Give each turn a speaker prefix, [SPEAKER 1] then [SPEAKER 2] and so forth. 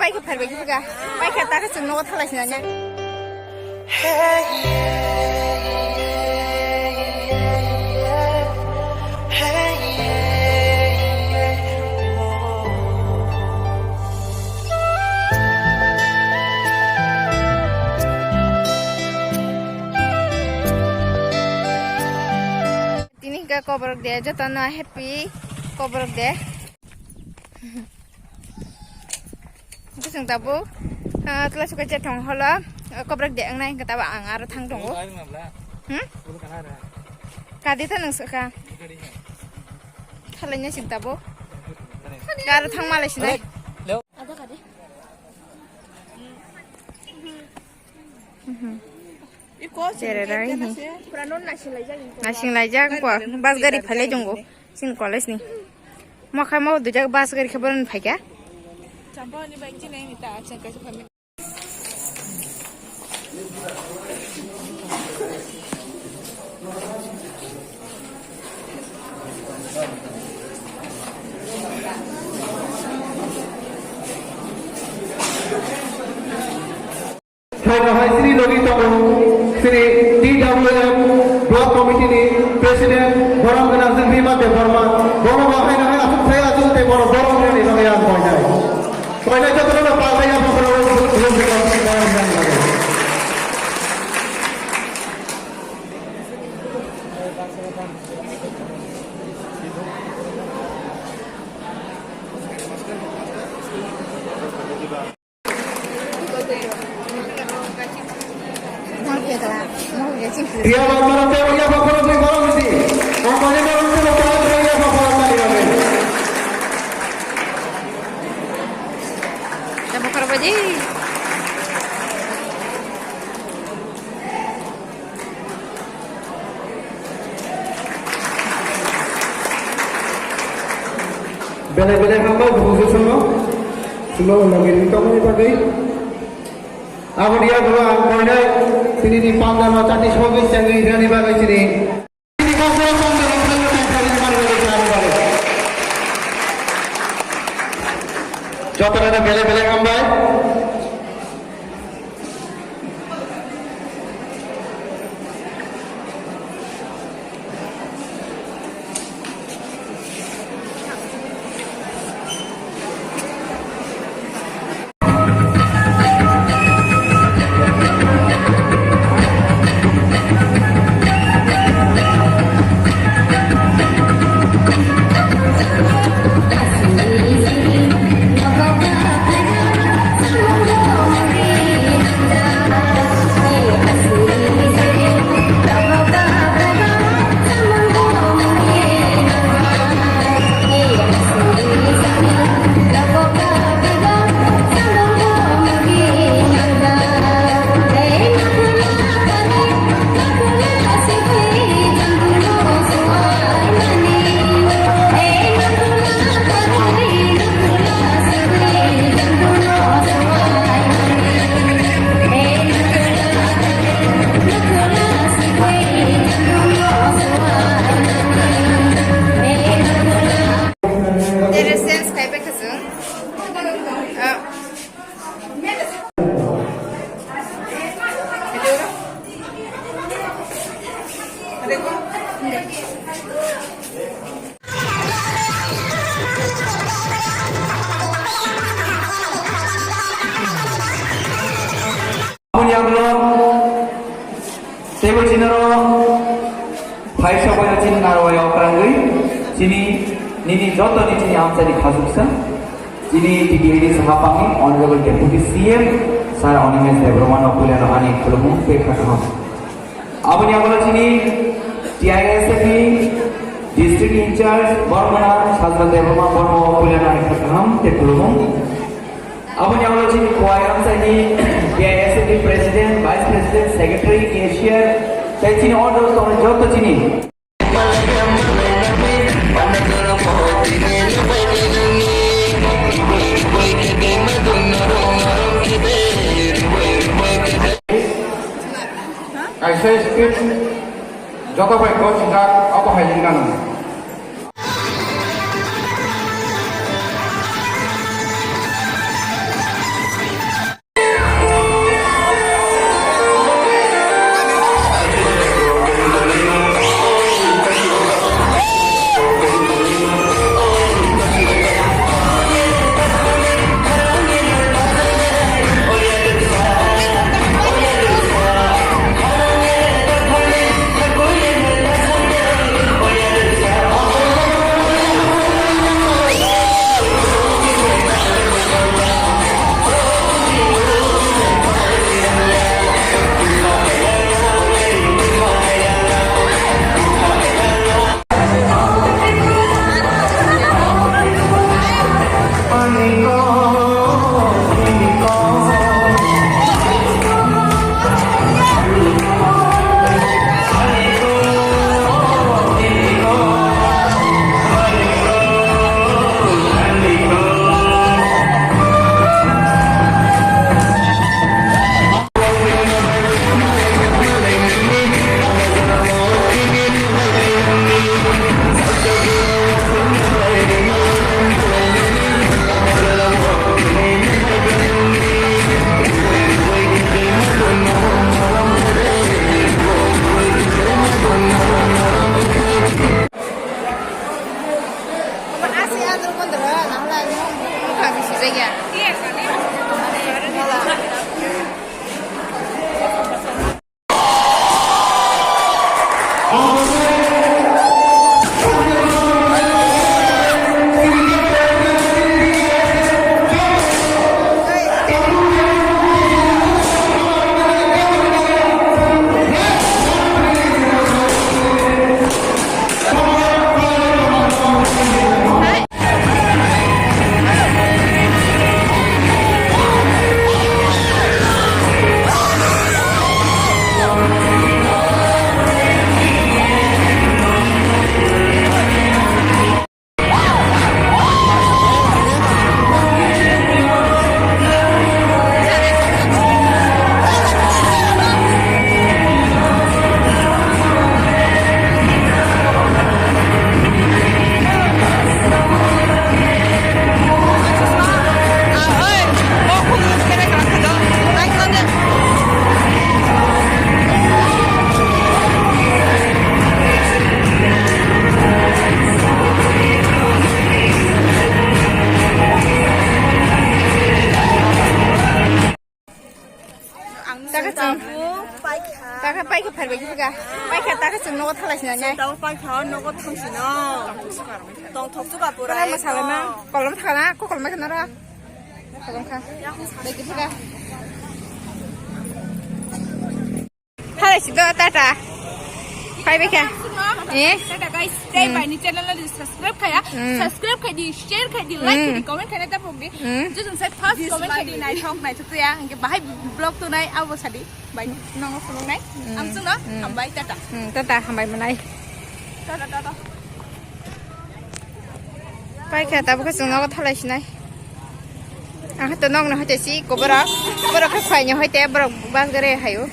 [SPEAKER 1] maike perbe juga. Maike tak keseng no thalas nanya. Ini ke kobrok dia jatuh na happy kobrok dia. Itu sing tabu. Telah suka jatuh hola kobrok dia ang naik kata ang arah thang dong. Kadi tu nang suka. Kalanya sing tabu. Arah thang malas ni. Ada kadi. Nasing lajak ko bas gari phale jongo sin college ni mokha mo du jag bas gari khabar phai kya champa ni bike chi nahi ta action kaise phame
[SPEAKER 2] Hai Sri Logito Sri DWM Block Committee ni President Borom Ganazin Bima Te Borma Borom Bahai Nahai Asuk Saya Asuk Te Borom Borom ni Nahai Asuk Koinai Jatuh Na Pasai Asuk Borom Borom Borom Dia bawa orang dia bawa orang ni bawa mesti. Orang banyak orang tu bawa orang dia bawa orang ni lagi.
[SPEAKER 1] Dah buka apa je?
[SPEAKER 2] Bela-bela kamu khusus semua lagi ni kamu ni pakai. Aku dia bawa orang ni. Sini di panggilan macam ni semua bisa ni bagai sini. Ini kau pun dengan pengalaman dari mana dari mana. Jatuh ada bela-bela kambai. Table Chinaro, Paisa Boya Chin Naroya Krangui, Chini, Nini Joto Nichini Amsari Kazuksa, Chini TDD Sahapangi, Honorable Deputy CM, Sara Onimes Ebromano Puliano Ani Kulumum Pekakam. Abunyabola Chini, TISFE, District In Charge, Bormana, Shazra Debroma Bormo Puliano Ani Kakam, Tekulumum. Abunyabola Chini, Koyam Sani, TISFE President, Vice President, Secretary, Cashier, saya sini order untuk jauh ke sini. Saya skip, jauh ke kau singkat apa hal yang kan?
[SPEAKER 1] ไปแค่ตาก็จึงนกทะเลสินะไง
[SPEAKER 3] Tao phải khó nó có thằng gì nó. Tao thọc sức gặp bữa
[SPEAKER 1] ก็ได้
[SPEAKER 3] đấy.
[SPEAKER 1] มาสาเลยมั้งก่อนล้มทานะก็ก่อนไม่กันนะล่ะก่อนล้มค่ะได้กินที่ไหนถ้าได้สิบตัวตาจ้าไปไปแค่เอ๊ะ
[SPEAKER 4] Tada guys, stay by ni channel la subscribe kaya, subscribe kaya di, share kaya di, like kaya di, comment kaya na pog di. Just say first comment kaya di nai thong nai thuk ya, ang bahai blog tu nai awo sadi, by nong follow nai. Am sung no, am bai tata.
[SPEAKER 1] ตาตาทำไมมันไร
[SPEAKER 4] Tata tata.
[SPEAKER 1] ไปแค่ตาบุกสูงนกทะเลสินะอ่ะตัวน้องนะเขาจะซีกบเราค่อยๆยังให้แต่บเราบ้านก็ได้ให้อยู่